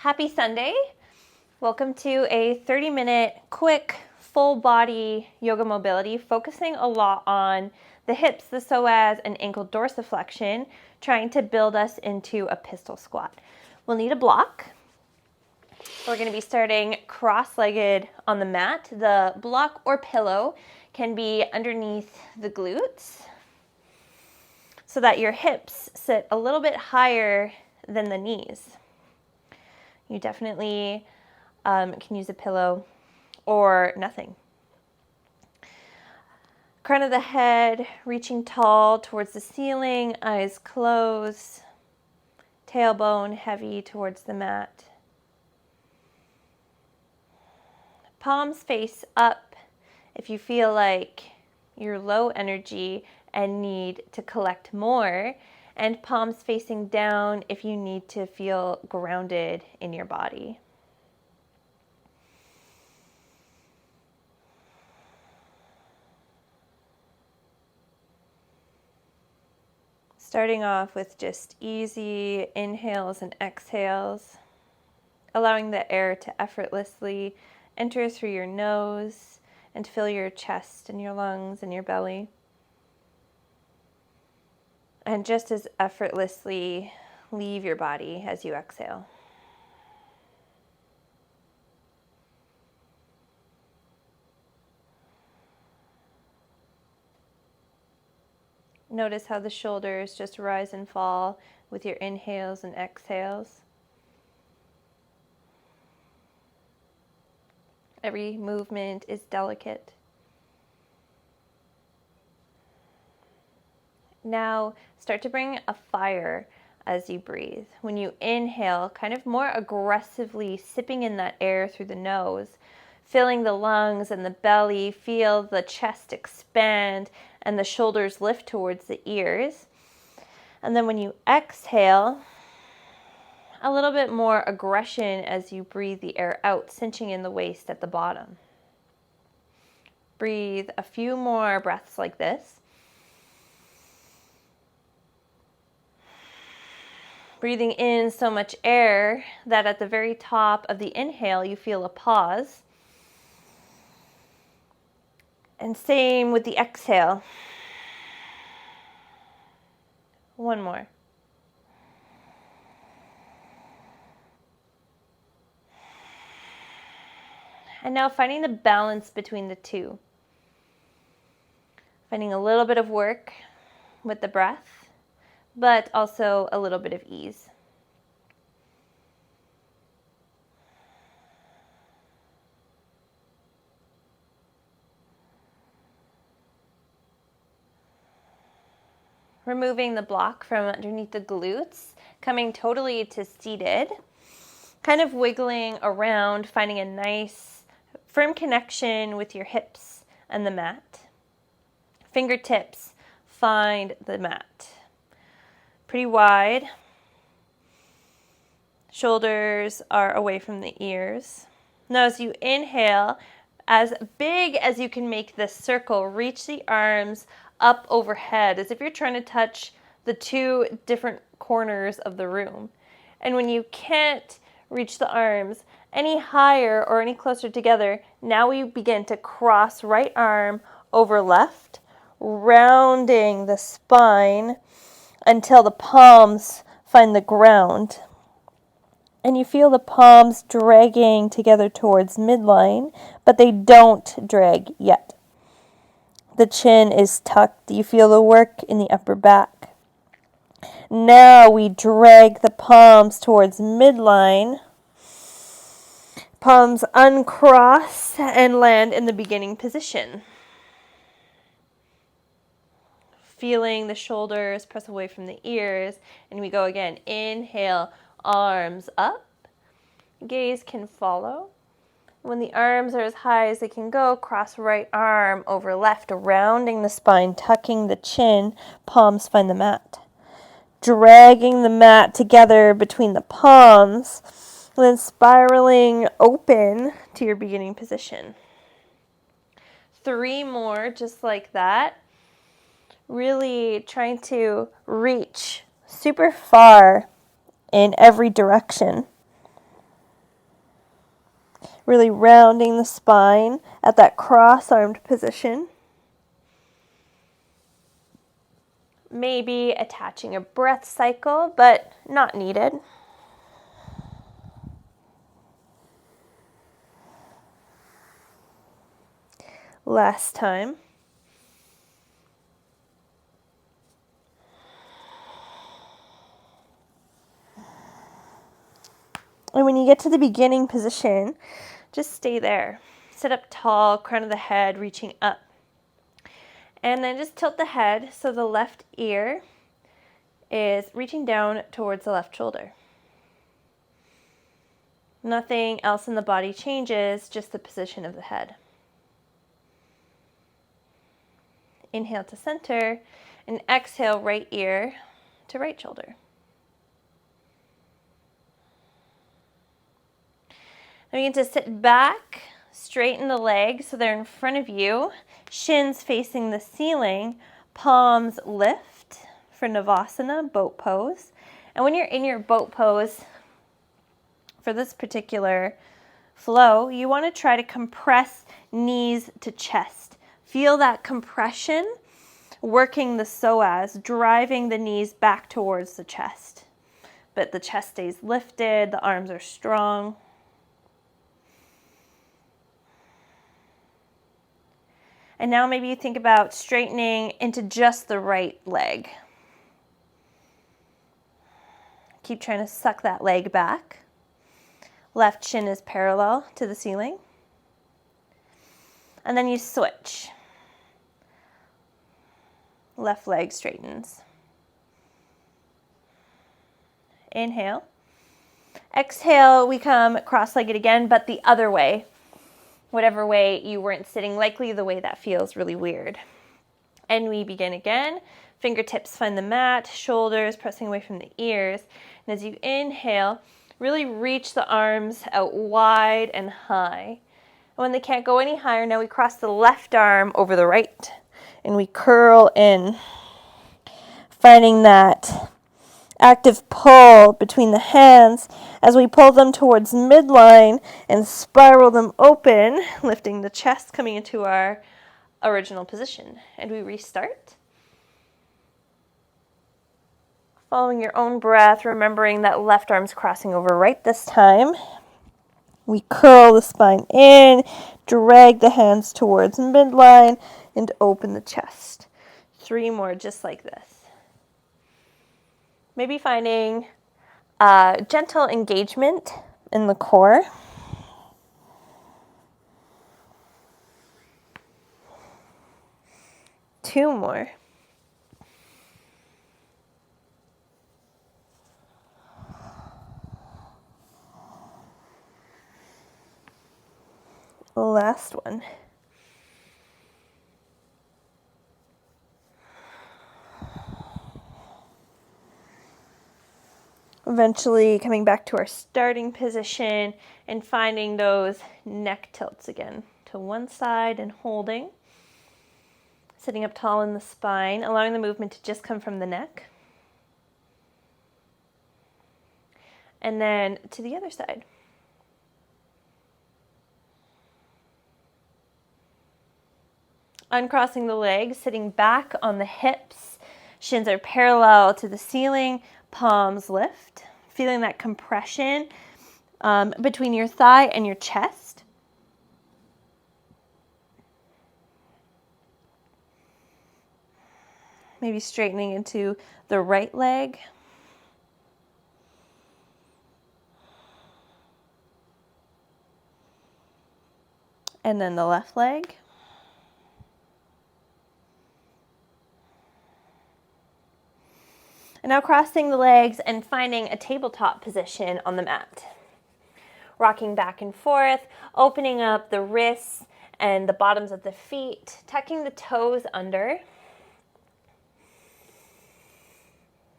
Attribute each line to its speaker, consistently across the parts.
Speaker 1: Happy Sunday. Welcome to a 30-minute quick full body yoga mobility, focusing a lot on the hips, the psoas, and ankle dorsiflexion, trying to build us into a pistol squat. We'll need a block. We're going to be starting cross-legged on the mat. The block or pillow can be underneath the glutes so that your hips sit a little bit higher than the knees. You definitely can use a pillow or nothing. Crown of the head reaching tall towards the ceiling, eyes closed, tailbone heavy towards the mat. Palms face up if you feel like you're low energy and need to collect more, and palms facing down if you need to feel grounded in your body. Starting off with just easy inhales and exhales, allowing the air to effortlessly enter through your nose and fill your chest and your lungs and your belly. And just as effortlessly leave your body as you exhale. Notice how the shoulders just rise and fall with your inhales and exhales. Every movement is delicate. Now start to bring a fire as you breathe. When you inhale, kind of more aggressively sipping in that air through the nose, filling the lungs and the belly, feel the chest expand and the shoulders lift towards the ears. And then when you exhale, a little bit more aggression as you breathe the air out, cinching in the waist at the bottom. Breathe a few more breaths like this. Breathing in so much air that at the very top of the inhale, you feel a pause. And same with the exhale. One more. And now finding the balance between the two. Finding a little bit of work with the breath, but also a little bit of ease. Removing the block from underneath the glutes, coming totally to seated, kind of wiggling around, finding a nice firm connection with your hips and the mat. Fingertips find the mat. Pretty wide. Shoulders are away from the ears. Now as you inhale, as big as you can make this circle, reach the arms up overhead as if you're trying to touch the two different corners of the room. And when you can't reach the arms any higher or any closer together, now we begin to cross right arm over left, rounding the spine until the palms find the ground. And you feel the palms dragging together towards midline, but they don't drag yet. The chin is tucked. You feel the work in the upper back. Now we drag the palms towards midline. Palms uncross and land in the beginning position. Feeling the shoulders press away from the ears. And we go again. Inhale, arms up. Gaze can follow. When the arms are as high as they can go, cross right arm over left, rounding the spine, tucking the chin, palms find the mat. Dragging the mat together between the palms, and then spiraling open to your beginning position. 3 more just like that. Really trying to reach super far in every direction. Really rounding the spine at that cross-armed position. Maybe attaching a breath cycle, but not needed. Last time. And when you get to the beginning position, just stay there. Sit up tall, crown of the head reaching up. And then just tilt the head so the left ear is reaching down towards the left shoulder. Nothing else in the body changes, just the position of the head. Inhale to center, and exhale right ear to right shoulder. Now begin to sit back, straighten the legs so they're in front of you, shins facing the ceiling, palms lift for Navasana, boat pose. And when you're in your boat pose, for this particular flow, you want to try to compress knees to chest. Feel that compression working the psoas, driving the knees back towards the chest. But the chest stays lifted, the arms are strong. And now maybe you think about straightening into just the right leg. Keep trying to suck that leg back. Left shin is parallel to the ceiling. And then you switch. Left leg straightens. Inhale. Exhale, we come cross-legged again, but the other way. Whatever way you weren't sitting, likely the way that feels really weird. And we begin again. Fingertips find the mat, shoulders pressing away from the ears. And as you inhale, really reach the arms out wide and high. And when they can't go any higher, now we cross the left arm over the right. And we curl in, finding that active pull between the hands as we pull them towards midline and spiral them open, lifting the chest, coming into our original position. And we restart. Following your own breath, remembering that left arm's crossing over right this time. We curl the spine in, drag the hands towards midline, and open the chest. 3 more just like this. Maybe finding gentle engagement in the core. Two more. Last one. Eventually coming back to our starting position and finding those neck tilts again to one side and holding. Sitting up tall in the spine, allowing the movement to just come from the neck. And then to the other side. Uncrossing the legs, sitting back on the hips. Shins are parallel to the ceiling, palms lift. Feeling that compression between your thigh and your chest. Maybe straightening into the right leg. And then the left leg. And now crossing the legs and finding a tabletop position on the mat. Rocking back and forth, opening up the wrists and the bottoms of the feet, tucking the toes under.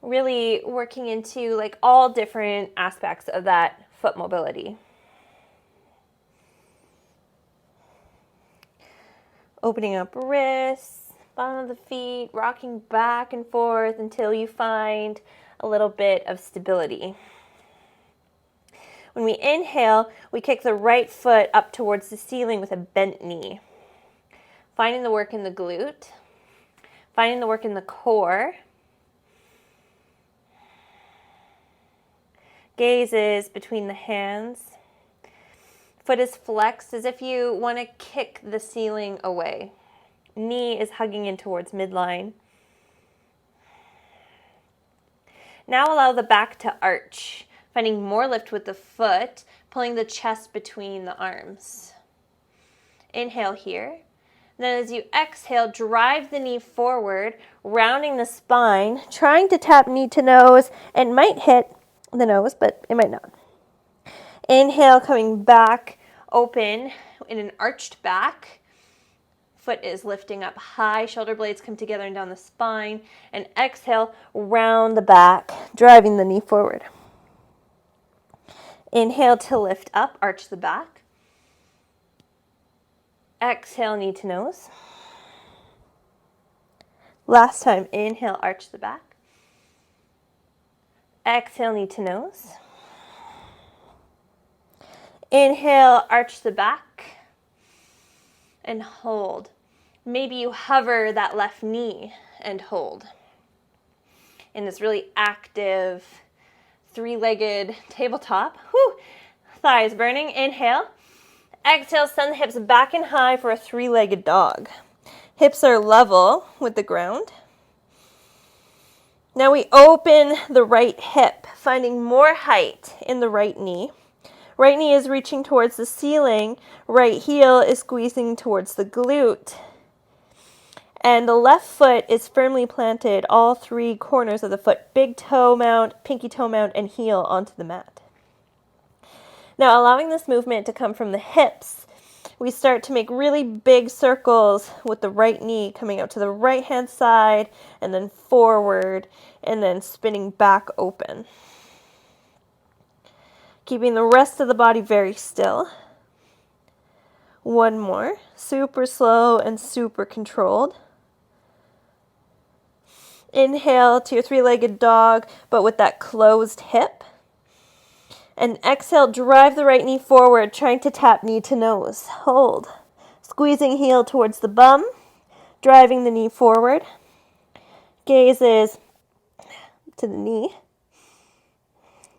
Speaker 1: Really working into like all different aspects of that foot mobility. Opening up wrists, bottom of the feet, rocking back and forth until you find a little bit of stability. When we inhale, we kick the right foot up towards the ceiling with a bent knee. Finding the work in the glute, finding the work in the core. Gaze is between the hands. Foot is flexed as if you want to kick the ceiling away. Knee is hugging in towards midline. Now allow the back to arch, finding more lift with the foot, pulling the chest between the arms. Inhale here. Then as you exhale, drive the knee forward, rounding the spine, trying to tap knee to nose. It might hit the nose, but it might not. Inhale, coming back, open in an arched back. Foot is lifting up high, shoulder blades come together and down the spine. And exhale, round the back, driving the knee forward. Inhale to lift up, arch the back. Exhale, knee to nose. Last time, inhale, arch the back. Exhale, knee to nose. Inhale, arch the back. And hold. Maybe you hover that left knee and hold. In this really active, three-legged tabletop. Whew. Thighs burning. Inhale. Exhale, send the hips back and high for a three-legged dog. Hips are level with the ground. Now we open the right hip, finding more height in the right knee. Right knee is reaching towards the ceiling. Right heel is squeezing towards the glute. And the left foot is firmly planted, all three corners of the foot, big toe mount, pinky toe mount, and heel onto the mat. Now allowing this movement to come from the hips, we start to make really big circles with the right knee coming out to the right hand side and then forward and then spinning back open. Keeping the rest of the body very still. One more, super slow and super controlled. Inhale to your three-legged dog, but with that closed hip. And exhale, drive the right knee forward, trying to tap knee to nose. Hold. Squeezing heel towards the bum, driving the knee forward. Gaze is to the knee.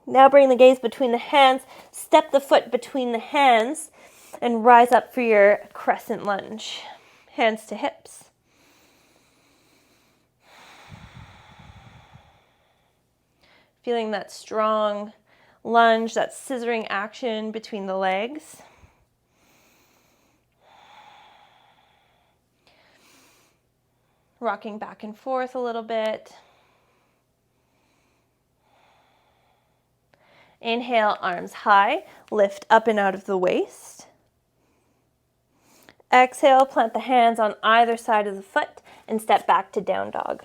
Speaker 1: Now bring the gaze between the hands, step the foot between the hands, and rise up for your crescent lunge. Hands to hips. Feeling that strong lunge, that scissoring action between the legs. Rocking back and forth a little bit. Inhale, arms high, lift up and out of the waist. Exhale, plant the hands on either side of the foot and step back to down dog.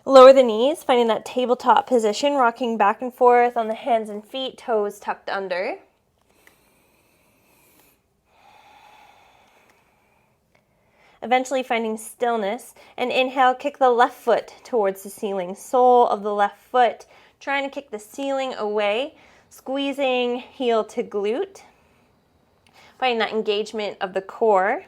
Speaker 1: Lower the knees, finding that tabletop position, rocking back and forth on the hands and feet, toes tucked under. Eventually finding stillness, and inhale, kick the left foot towards the ceiling, sole of the left foot, trying to kick the ceiling away, squeezing heel to glute, finding that engagement of the core.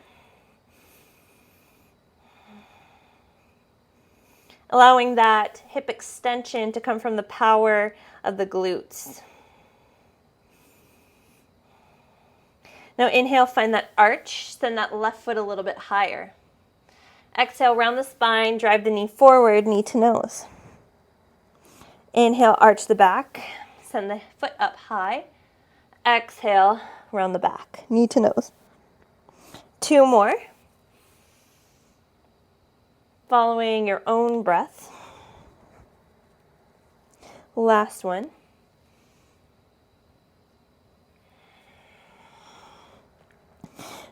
Speaker 1: Allowing that hip extension to come from the power of the glutes. Now inhale, find that arch, send that left foot a little bit higher. Exhale, round the spine, drive the knee forward, knee to nose. Inhale, arch the back, send the foot up high. Exhale, round the back, knee to nose. Two more. Following your own breath. Last one.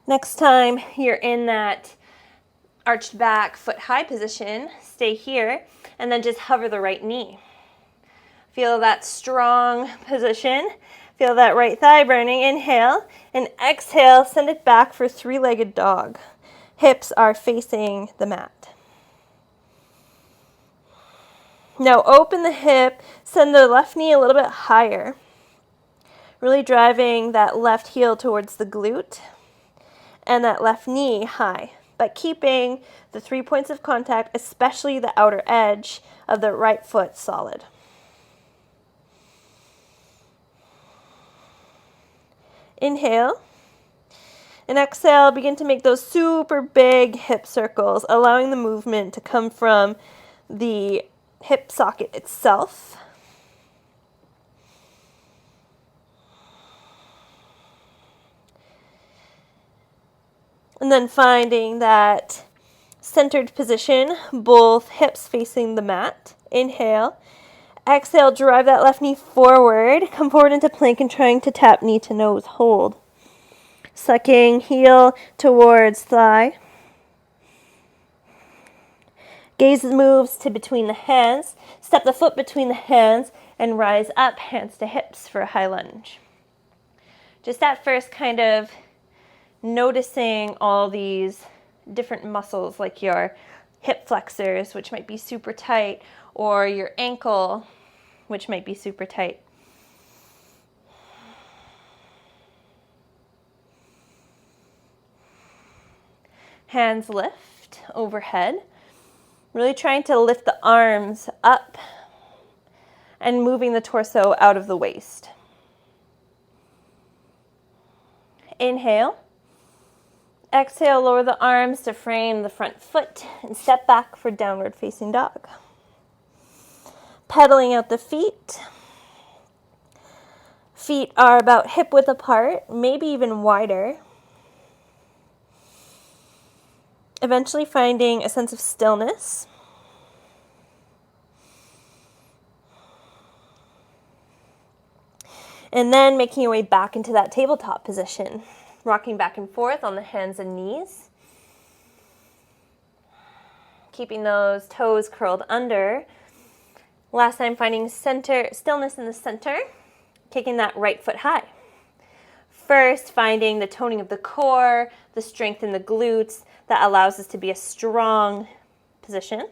Speaker 1: Next time you're in that arched back, foot high position, stay here and then just hover the right knee. Feel that strong position. Feel that right thigh burning. Inhale and exhale, send it back for three-legged dog. Hips are facing the mat. Now open the hip, send the left knee a little bit higher. Really driving that left heel towards the glute and that left knee high, but keeping the 3 points of contact, especially the outer edge of the right foot, solid. Inhale. And exhale, begin to make those super big hip circles, allowing the movement to come from the hip socket itself. And then finding that centered position, both hips facing the mat. Inhale. Exhale, drive that left knee forward. Come forward into plank and trying to tap knee to nose. Hold. Sucking heel towards thigh. Gaze moves to between the hands. Step the foot between the hands and rise up, hands to hips for a high lunge. Just at first kind of noticing all these different muscles, like your hip flexors, which might be super tight, or your ankle, which might be super tight. Hands lift overhead. Really trying to lift the arms up and moving the torso out of the waist. Inhale. Exhale, lower the arms to frame the front foot and step back for downward facing dog. Pedaling out the feet. Feet are about hip width apart, maybe even wider. Eventually finding a sense of stillness. And then making your way back into that tabletop position. Rocking back and forth on the hands and knees. Keeping those toes curled under. Last time finding stillness in the center. Kicking that right foot high. First, finding the toning of the core, the strength in the glutes that allows us to be a strong position.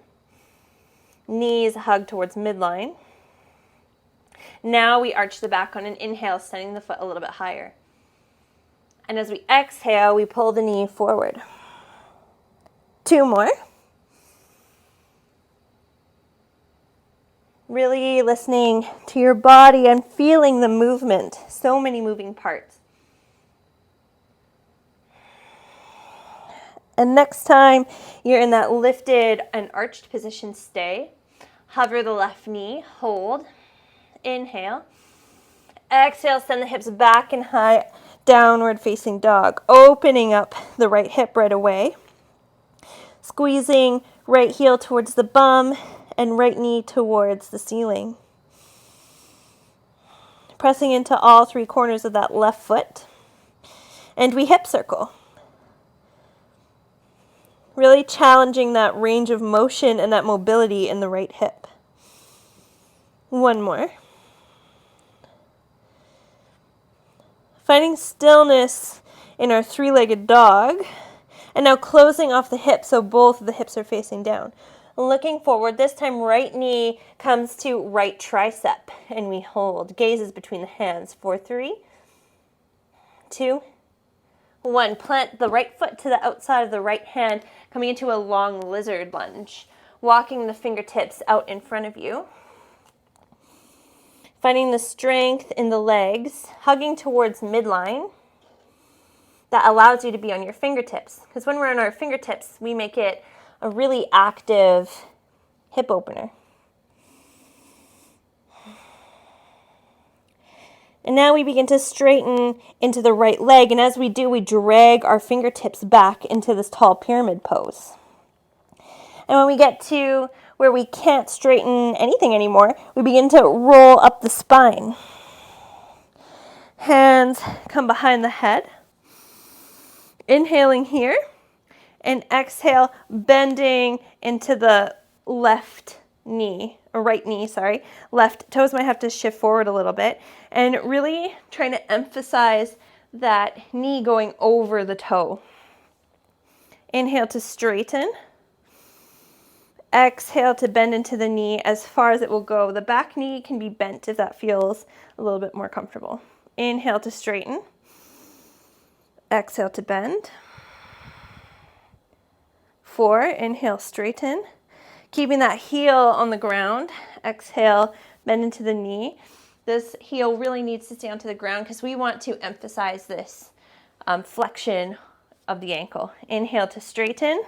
Speaker 1: Knees hug towards midline. Now we arch the back on an inhale, sending the foot a little bit higher. And as we exhale, we pull the knee forward. 2 more. Really listening to your body and feeling the movement. So many moving parts. And next time you're in that lifted and arched position, stay. Hover the left knee, hold. Inhale. Exhale, send the hips back and high, downward facing dog. Opening up the right hip right away. Squeezing right heel towards the bum and right knee towards the ceiling. Pressing into all 3 corners of that left foot. And we hip circle. Really challenging that range of motion and that mobility in the right hip. 1 more. Finding stillness in our 3-legged dog. And now closing off the hips so both of the hips are facing down. Looking forward, this time right knee comes to right tricep and we hold. Gazes between the hands for 3, 2, 1. Plant the right foot to the outside of the right hand, coming into a long lizard lunge. Walking the fingertips out in front of you. Finding the strength in the legs, hugging towards midline. That allows you to be on your fingertips. Because when we're on our fingertips, we make it a really active hip opener. And now we begin to straighten into the right leg. And as we do, we drag our fingertips back into this tall pyramid pose. And when we get to where we can't straighten anything anymore, we begin to roll up the spine. Hands come behind the head. Inhaling here. And exhale, bending into the left knee, or right knee, sorry. Left toes might have to shift forward a little bit. And really trying to emphasize that knee going over the toe. Inhale to straighten. Exhale to bend into the knee as far as it will go. The back knee can be bent if that feels a little bit more comfortable. Inhale to straighten. Exhale to bend. 4, inhale, straighten. Keeping that heel on the ground. Exhale, bend into the knee. This heel really needs to stay onto the ground because we want to emphasize this flexion of the ankle. Inhale to straighten.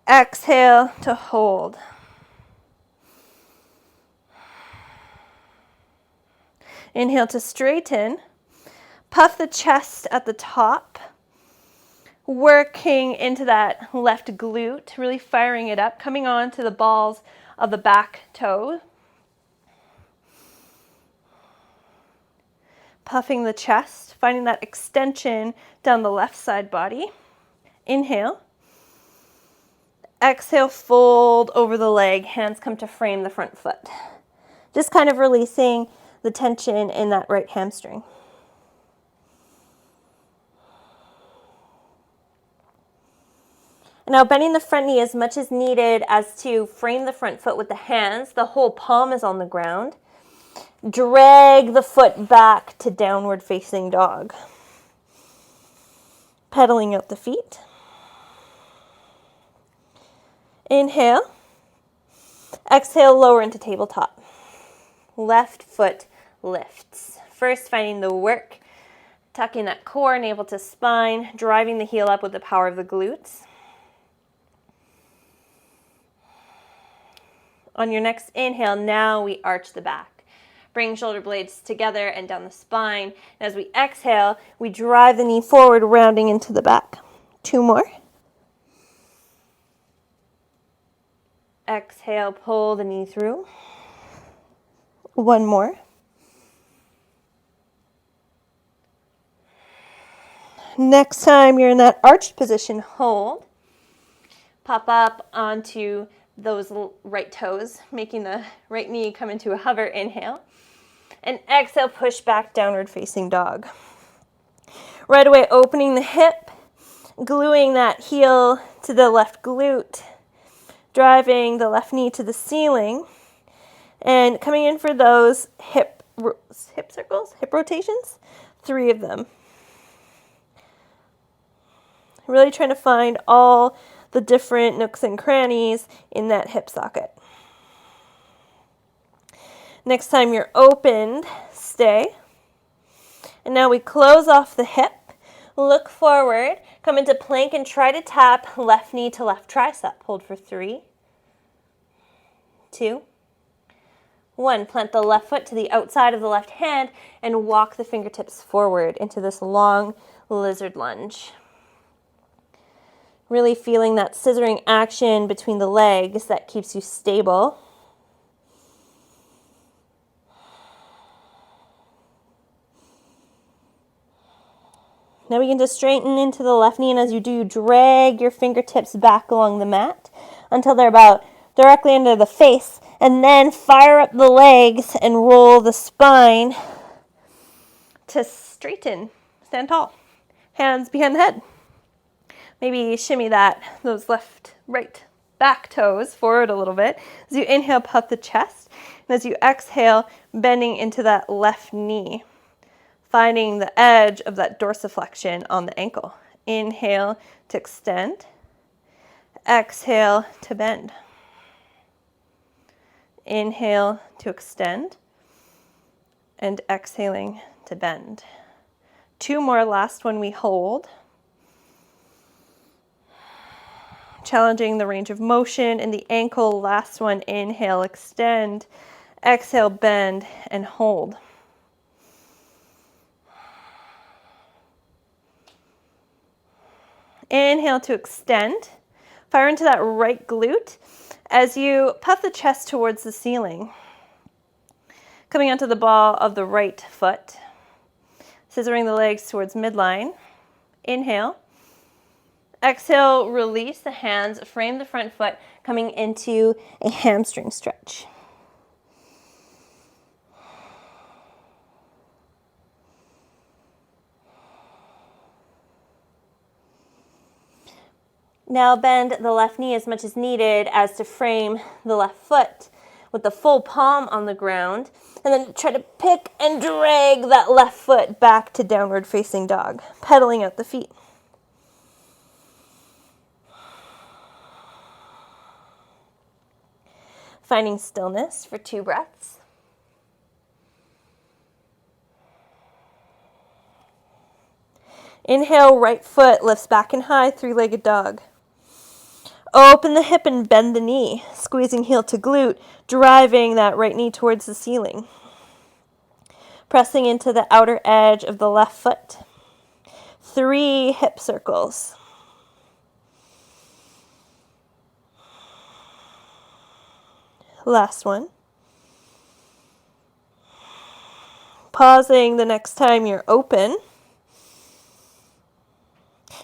Speaker 1: Exhale to hold. Inhale to straighten. Puff the chest at the top. Working into that left glute, really firing it up, coming on to the balls of the back toe. Puffing the chest, finding that extension down the left side body. Inhale. Exhale, fold over the leg, hands come to frame the front foot. Just kind of releasing the tension in that right hamstring. Now bending the front knee as much as needed as to frame the front foot with the hands. The whole palm is on the ground. Drag the foot back to downward facing dog. Pedaling out the feet. Inhale. Exhale, lower into tabletop. Left foot lifts. First, finding the work. Tucking that core, navel to spine. Driving the heel up with the power of the glutes. On your next inhale, now we arch the back. Bring shoulder blades together and down the spine. And as we exhale, we drive the knee forward, rounding into the back. 2 more. Exhale, pull the knee through. 1 more. Next time you're in that arched position, hold. Pop up onto those right toes, making the right knee come into a hover. Inhale. And exhale, push back, downward facing dog. Right away, opening the hip, gluing that heel to the left glute, driving the left knee to the ceiling, and coming in for those hip circles, hip rotations, 3 of them. Really trying to find all the different nooks and crannies in that hip socket. Next time you're opened, stay. And now we close off the hip, look forward, come into plank and try to tap left knee to left tricep. Hold for 3, 2, 1. Plant the left foot to the outside of the left hand and walk the fingertips forward into this long lizard lunge. Really feeling that scissoring action between the legs that keeps you stable. Now begin to straighten into the left knee, and as you do, drag your fingertips back along the mat until they're about directly under the face, and then fire up the legs and roll the spine to straighten. Stand tall. Hands behind the head. Maybe shimmy those right back toes forward a little bit. As you inhale, puff the chest. And as you exhale, bending into that left knee, finding the edge of that dorsiflexion on the ankle. Inhale to extend. Exhale to bend. Inhale to extend. And exhaling to bend. 2 more, last one we hold. Challenging the range of motion in the ankle. Last one, inhale, extend. Exhale, bend, and hold. Inhale to extend. Fire into that right glute as you puff the chest towards the ceiling. Coming onto the ball of the right foot. Scissoring the legs towards midline. Inhale. Exhale, release the hands, frame the front foot, coming into a hamstring stretch. Now bend the left knee as much as needed as to frame the left foot with the full palm on the ground, and then try to pick and drag that left foot back to downward facing dog, pedaling out the feet. Finding stillness for 2 breaths. Inhale, right foot lifts back and high, 3-legged dog. Open the hip and bend the knee, squeezing heel to glute, driving that right knee towards the ceiling. Pressing into the outer edge of the left foot. 3 hip circles. Last one. Pausing the next time you're open.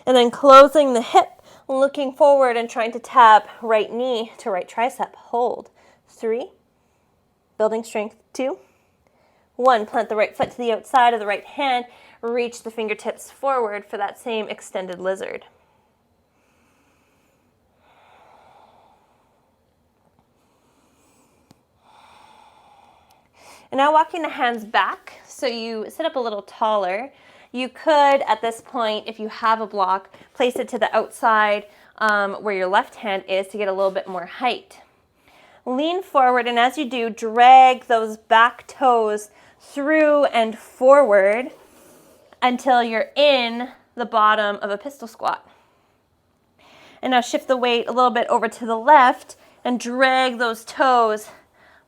Speaker 1: And then closing the hip, looking forward and trying to tap right knee to right tricep. Hold. 3. Building strength. 2. 1. Plant the right foot to the outside of the right hand. Reach the fingertips forward for that same extended lizard. And now walking the hands back, so you sit up a little taller. You could, at this point, if you have a block, place it to the outside where your left hand is to get a little bit more height. Lean forward, and as you do, drag those back toes through and forward until you're in the bottom of a pistol squat. And now shift the weight a little bit over to the left and drag those toes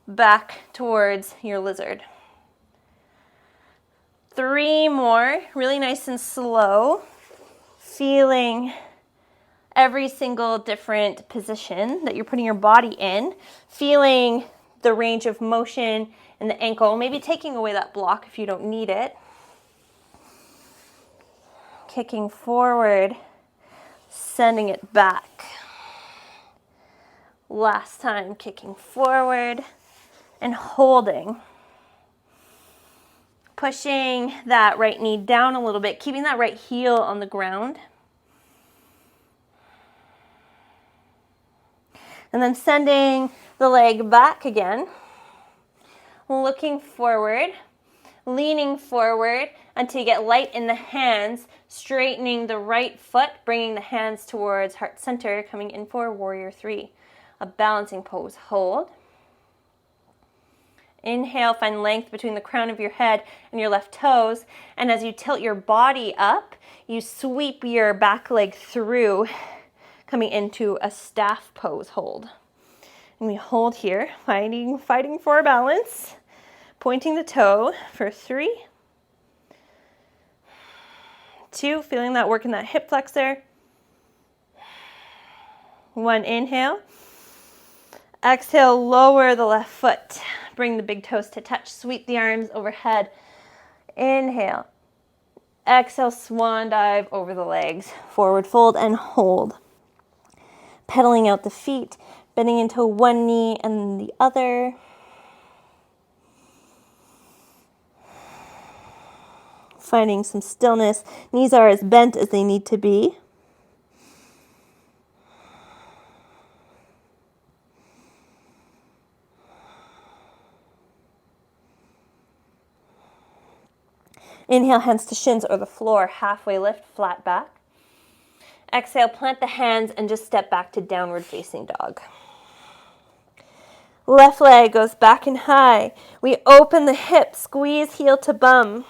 Speaker 1: back towards your lizard. 3 more, really nice and slow, feeling every single different position that you're putting your body in, feeling the range of motion in the ankle, maybe taking away that block if you don't need it. Kicking forward, sending it back. Last time, kicking forward and holding. Pushing that right knee down a little bit, keeping that right heel on the ground. And then sending the leg back again. Looking forward, leaning forward until you get light in the hands, straightening the right foot, bringing the hands towards heart center, coming in for warrior 3. A balancing pose. Hold. Inhale, find length between the crown of your head and your left toes. And as you tilt your body up, you sweep your back leg through, coming into a staff pose. Hold. And we hold here, fighting for balance. Pointing the toe for 3, 2, feeling that work in that hip flexor. 1, inhale. Exhale, lower the left foot. Bring the big toes to touch. Sweep the arms overhead. Inhale. Exhale, swan dive over the legs. Forward fold and hold. Pedaling out the feet, bending into one knee and the other. Finding some stillness. Knees are as bent as they need to be. Inhale, hands to shins or the floor, halfway lift, flat back. Exhale, plant the hands and just step back to downward facing dog. Left leg goes back and high. We open the hip, squeeze heel to bum.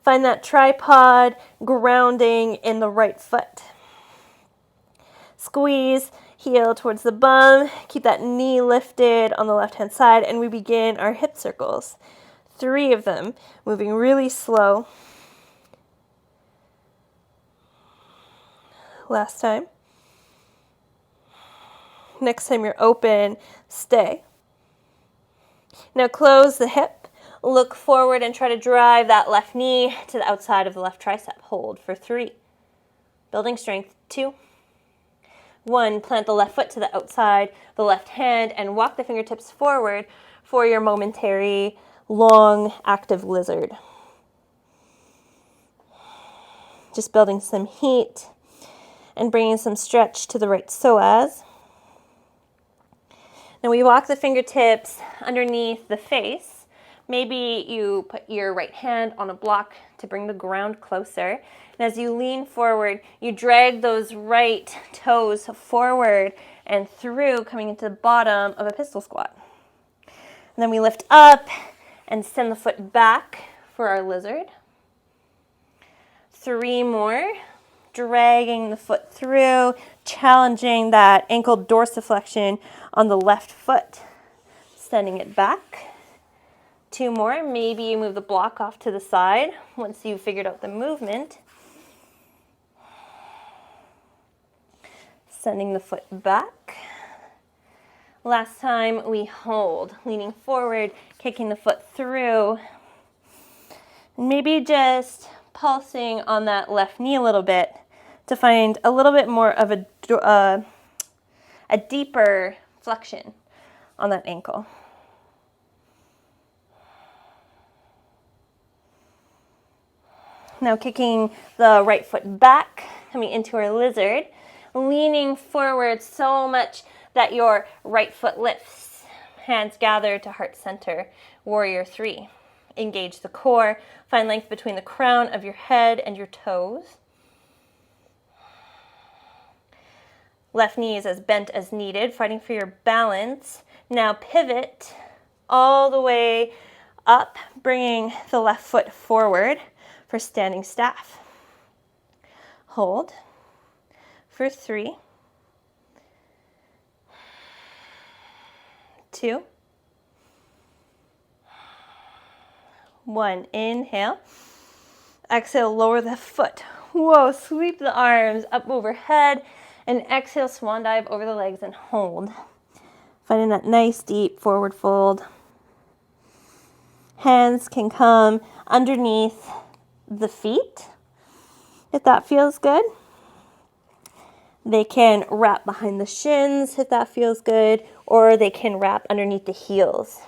Speaker 1: Find that tripod grounding in the right foot. Squeeze heel towards the bum. Keep that knee lifted on the left-hand side, and we begin our hip circles. 3 of them, moving really slow. Last time. Next time you're open, stay. Now close the hip, look forward and try to drive that left knee to the outside of the left tricep. Hold for 3. Building strength. 2. 1, plant the left foot to the outside, the left hand, and walk the fingertips forward for your momentary long active lizard. Just building some heat. and bringing some stretch to the right psoas. Now we walk the fingertips underneath the face. Maybe you put your right hand on a block to bring the ground closer. And as you lean forward, you drag those right toes forward and through, coming into the bottom of a pistol squat. And then we lift up and send the foot back for our lizard. 3 more. Dragging the foot through, challenging that ankle dorsiflexion on the left foot. Sending it back. 2 more. Maybe you move the block off to the side once you've figured out the movement. Sending the foot back. Last time we hold, leaning forward, kicking the foot through. Maybe just pulsing on that left knee a little bit to find a little bit more of a deeper flexion on that ankle. Now kicking the right foot back, coming into our lizard, leaning forward so much that your right foot lifts. Hands gather to heart center, warrior 3. Engage the core, find length between the crown of your head and your toes. Left knee is as bent as needed, fighting for your balance. Now pivot all the way up, bringing the left foot forward for standing staff. Hold for 3, 2, 1. Inhale. Exhale, lower the foot. Whoa, sweep the arms up overhead. And exhale, swan dive over the legs and hold. Finding that nice deep forward fold. Hands can come underneath the feet, if that feels good. They can wrap behind the shins, if that feels good, or they can wrap underneath the heels.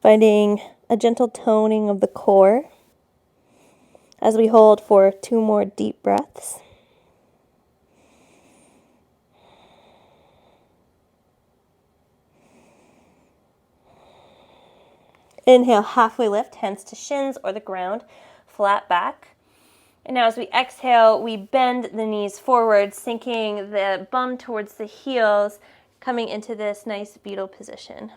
Speaker 1: Finding a gentle toning of the core as we hold for 2 more deep breaths. Inhale, halfway lift, hands to shins or the ground, flat back. And now as we exhale, we bend the knees forward, sinking the bum towards the heels, coming into this nice beetle position.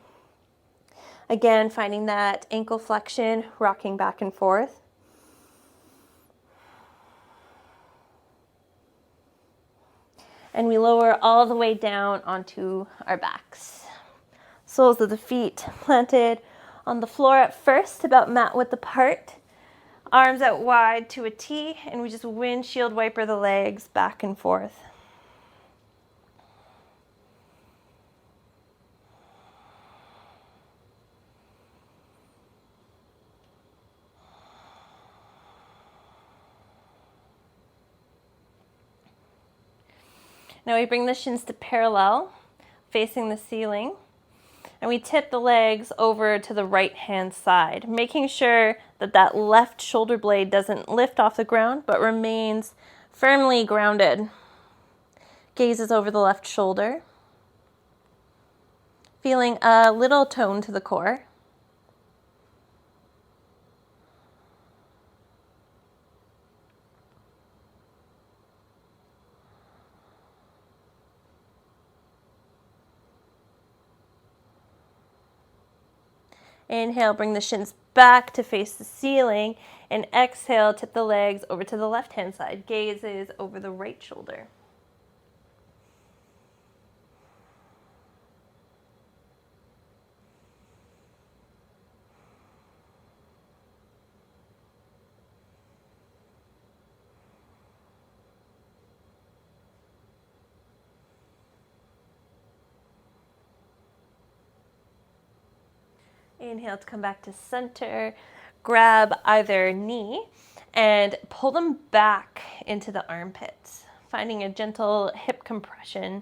Speaker 1: Again, finding that ankle flexion, rocking back and forth. And we lower all the way down onto our backs. Soles of the feet planted on the floor at first, about mat width apart. Arms out wide to a T, and we just windshield wiper the legs back and forth. Now we bring the shins to parallel, facing the ceiling, and we tip the legs over to the right hand side, making sure that that left shoulder blade doesn't lift off the ground, but remains firmly grounded. Gazes over the left shoulder, feeling a little tone to the core. Inhale, bring the shins back to face the ceiling, and exhale, tip the legs over to the left-hand side. Gazes over the right shoulder. Inhale to come back to center. Grab either knee and pull them back into the armpits, finding a gentle hip compression.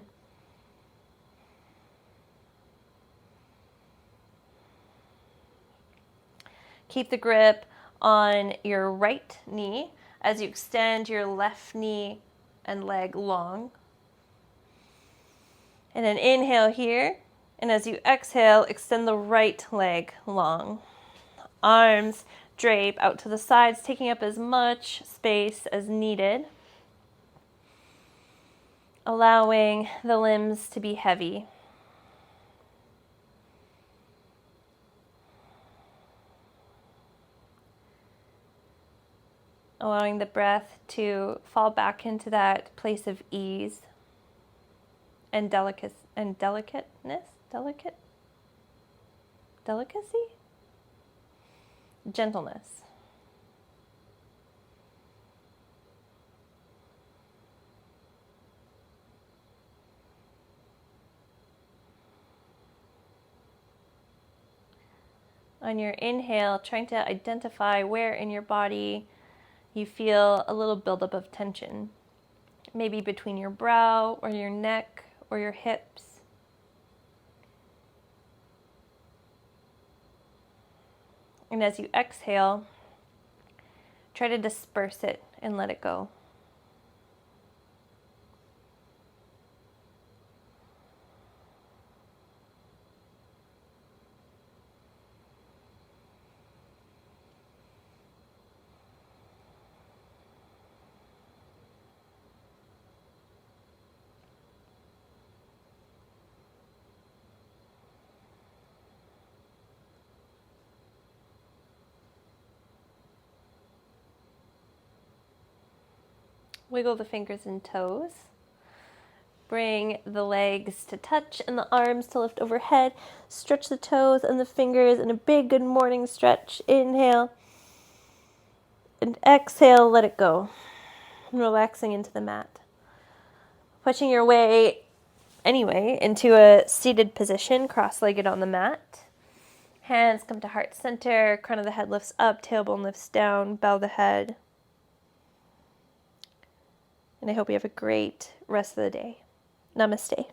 Speaker 1: Keep the grip on your right knee as you extend your left knee and leg long. And then inhale here. And as you exhale, extend the right leg long. Arms drape out to the sides, taking up as much space as needed. Allowing the limbs to be heavy. Allowing the breath to fall back into that place of ease and delicacy? Gentleness. On your inhale, trying to identify where in your body you feel a little buildup of tension. Maybe between your brow or your neck or your hips. And as you exhale, try to disperse it and let it go. Wiggle the fingers and toes. Bring the legs to touch and the arms to lift overhead. Stretch the toes and the fingers in a big good morning stretch. Inhale. And exhale, let it go. And relaxing into the mat. Pushing your way, anyway, into a seated position, cross-legged on the mat. Hands come to heart center. Crown of the head lifts up. Tailbone lifts down. Bow the head. And I hope you have a great rest of the day. Namaste.